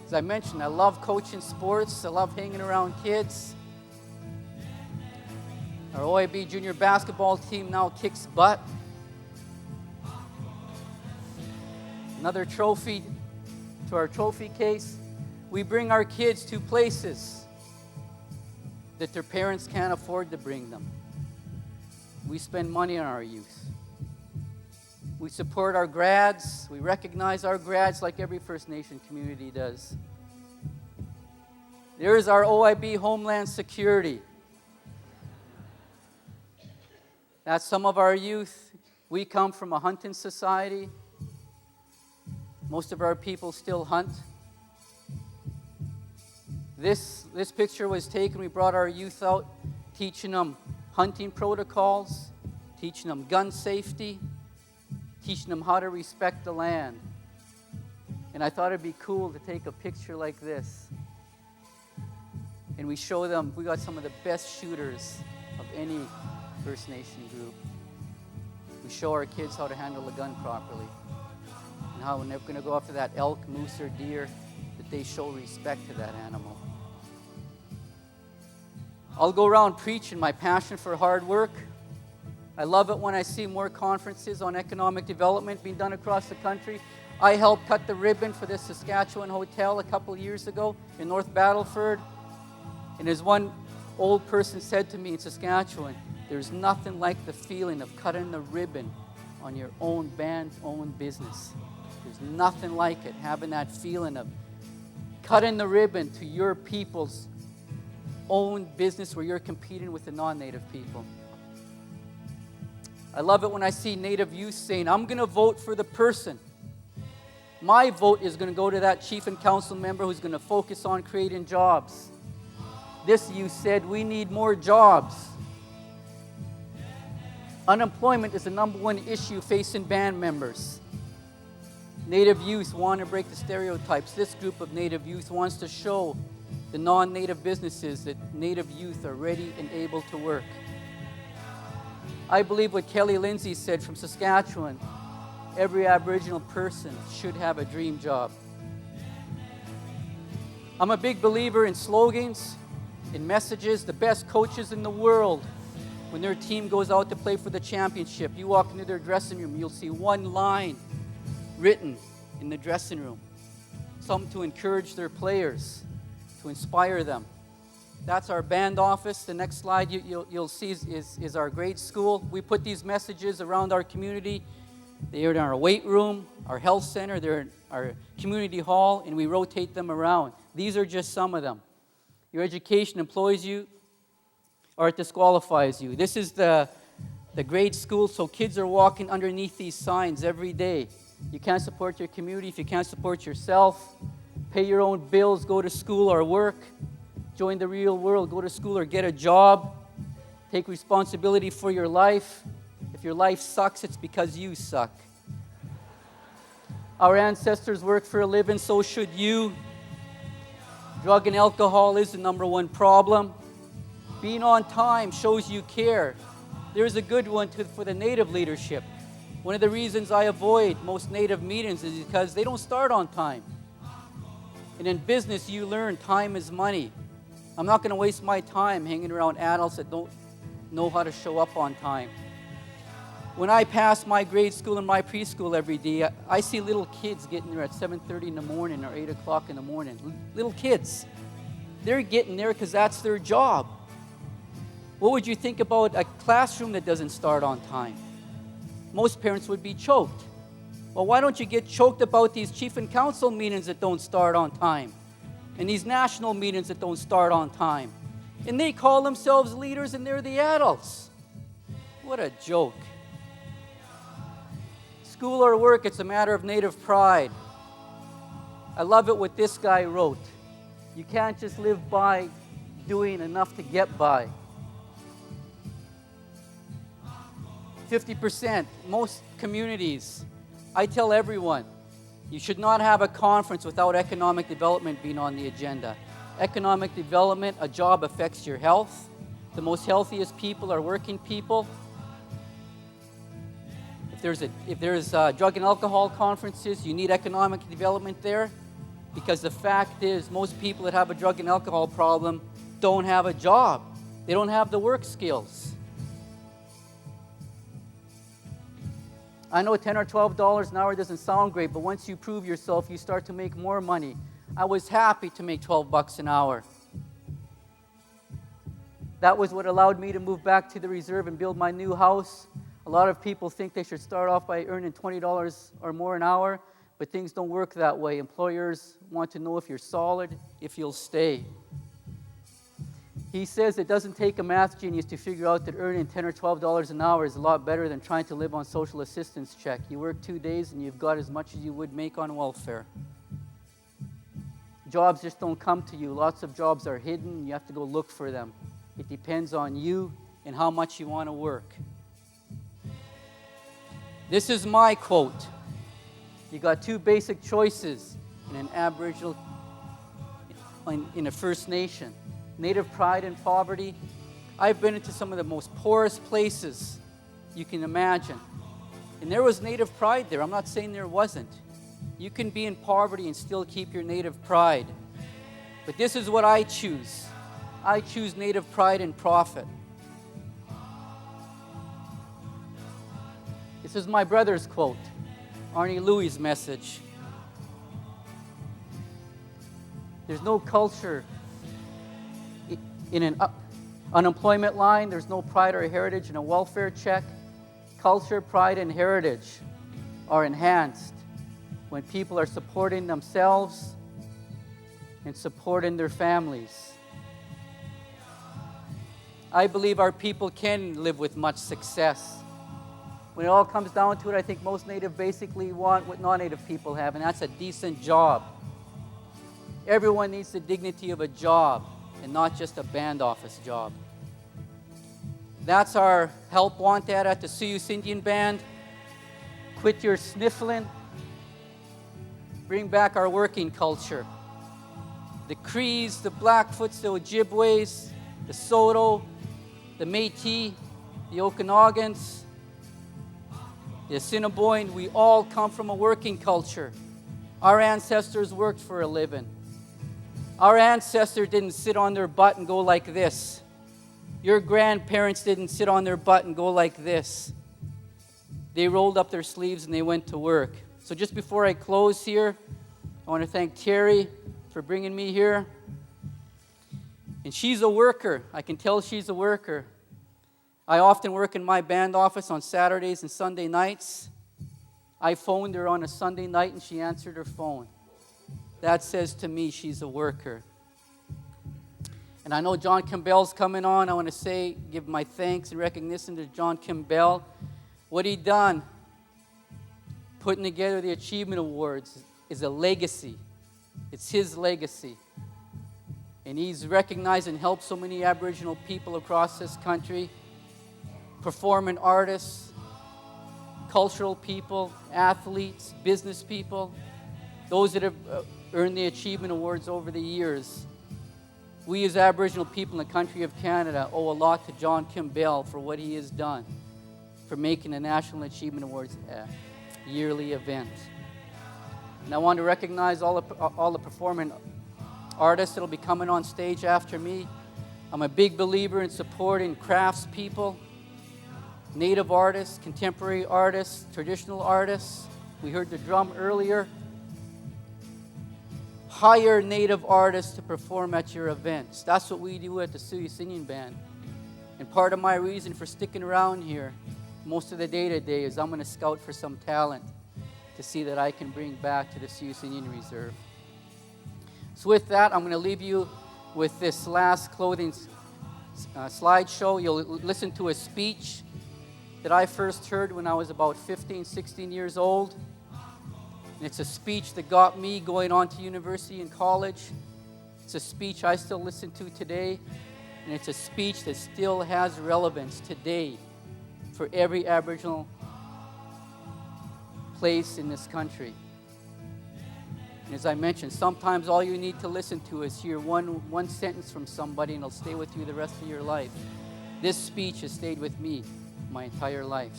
As I mentioned, I love coaching sports. I love hanging around kids. Our OIB junior basketball team now kicks butt. Another trophy to our trophy case. We bring our kids to places that their parents can't afford to bring them. We spend money on our youth. We support our grads. We recognize our grads like every First Nation community does. There is our OIB Homeland Security. That's some of our youth. We come from a hunting society. Most of our people still hunt. This picture was taken. We brought our youth out, teaching them hunting protocols, teaching them gun safety, teaching them how to respect the land. And I thought it'd be cool to take a picture like this. And we show them, we got some of the best shooters of any First Nation group. We show our kids how to handle a gun properly. And how when they're going to go after that elk, moose, or deer, that they show respect to that animal. I'll go around preaching my passion for hard work. I love it when I see more conferences on economic development being done across the country. I helped cut the ribbon for this Saskatchewan hotel a couple years ago in North Battleford. And as one old person said to me in Saskatchewan, there's nothing like the feeling of cutting the ribbon on your own band's own business. There's nothing like it, having that feeling of cutting the ribbon to your people's own business where you're competing with the non-Native people. I love it when I see Native youth saying, I'm going to vote for the person. My vote is going to go to that chief and council member who's going to focus on creating jobs. This youth said, we need more jobs. Unemployment is the number one issue facing band members. Native youth want to break the stereotypes. This group of Native youth wants to show the non-Native businesses that Native youth are ready and able to work. I believe what Kelly Lindsay said from Saskatchewan, every Aboriginal person should have a dream job. I'm a big believer in slogans, in messages. The best coaches in the world, when their team goes out to play for the championship, you walk into their dressing room, you'll see one line written in the dressing room, something to encourage their players, to inspire them. That's our band office. The next slide you'll see is our grade school. We put these messages around our community. They're in our weight room, our health center, they're in our community hall, and we rotate them around. These are just some of them. Your education employs you or it disqualifies you. This is the grade school, so kids are walking underneath these signs every day. You can't support your community if you can't support yourself. Pay your own bills, go to school or work. Join the real world, go to school or get a job. Take responsibility for your life. If your life sucks, it's because you suck. Our ancestors worked for a living, so should you. Drug and alcohol is the number one problem. Being on time shows you care. There's a good one for the Native leadership. One of the reasons I avoid most Native meetings is because they don't start on time. And in business, you learn time is money. I'm not going to waste my time hanging around adults that don't know how to show up on time. When I pass my grade school and my preschool every day, I see little kids getting there at 7:30 in the morning or 8 o'clock in the morning. Little kids. They're getting there because that's their job. What would you think about a classroom that doesn't start on time? Most parents would be choked. Well, why don't you get choked about these chief and council meetings that don't start on time? And these national meetings that don't start on time? And they call themselves leaders and they're the adults. What a joke. School or work, it's a matter of Native pride. I love it what this guy wrote. You can't just live by doing enough to get by. 50%, most communities, I tell everyone, you should not have a conference without economic development being on the agenda. Economic development, a job affects your health. The most healthiest people are working people. If there's drug and alcohol conferences, you need economic development there. Because the fact is, most people that have a drug and alcohol problem don't have a job. They don't have the work skills. I know $10 or $12 an hour doesn't sound great, but once you prove yourself, you start to make more money. I was happy to make $12 an hour. That was what allowed me to move back to the reserve and build my new house. A lot of people think they should start off by earning $20 or more an hour, but things don't work that way. Employers want to know if you're solid, if you'll stay. He says it doesn't take a math genius to figure out that earning $10 or $12 an hour is a lot better than trying to live on social assistance check. You work 2 days and you've got as much as you would make on welfare. Jobs just don't come to you. Lots of jobs are hidden. You have to go look for them. It depends on you and how much you want to work. This is my quote. You got two basic choices in an Aboriginal, in a First Nation. Native pride and poverty. I've been into some of the most poorest places you can imagine. And there was native pride there. I'm not saying there wasn't. You can be in poverty and still keep your native pride. But this is what I choose. I choose native pride and profit. This is my brother's quote, Louie's message. There's no culture in an unemployment line. There's no pride or heritage in a welfare check. Culture, pride, and heritage are enhanced when people are supporting themselves and supporting their families. I believe our people can live with much success. When it all comes down to it, I think most Native basically want what non-Native people have, and that's a decent job. Everyone needs the dignity of a job and not just a band office job. That's our help want ad at the Sioux Indian Band. Quit your sniffling. Bring back our working culture. The Crees, the Blackfoots, the Ojibways, the Saulteaux, the Métis, the Okanogans, the Assiniboine, we all come from a working culture. Our ancestors worked for a living. Our ancestors didn't sit on their butt and go like this. Your grandparents didn't sit on their butt and go like this. They rolled up their sleeves and they went to work. So just before I close here, I want to thank Terry for bringing me here. And she's a worker. I can tell she's a worker. I often work in my band office on Saturdays and Sunday nights. I phoned her on a Sunday night and she answered her phone. That says to me she's a worker. And I know John Campbell's coming on. I want to give my thanks and recognition to John Campbell. What he done, putting together the Achievement Awards, is a legacy. It's his legacy. And he's recognized and helped so many Aboriginal people across this country, performing artists, cultural people, athletes, business people, those that have earned the Achievement Awards over the years. We as Aboriginal people in the country of Canada owe a lot to John Campbell for what he has done, for making the National Achievement Awards a yearly event. And I want to recognize all the performing artists that will be coming on stage after me. I'm a big believer in supporting craftspeople, Native artists, contemporary artists, traditional artists. We heard the drum earlier. Hire Native artists to perform at your events. That's what we do at the Sioux Indian Band. And part of my reason for sticking around here most of the day-to-day is I'm going to scout for some talent to see that I can bring back to the Sioux Indian Reserve. So with that, I'm going to leave you with this last clothing slideshow. You'll listen to a speech that I first heard when I was about 15, 16 years old. And it's a speech that got me going on to university and college. It's a speech I still listen to today. And it's a speech that still has relevance today for every Aboriginal place in this country. And as I mentioned, sometimes all you need to listen to is hear one sentence from somebody and it'll stay with you the rest of your life. This speech has stayed with me my entire life.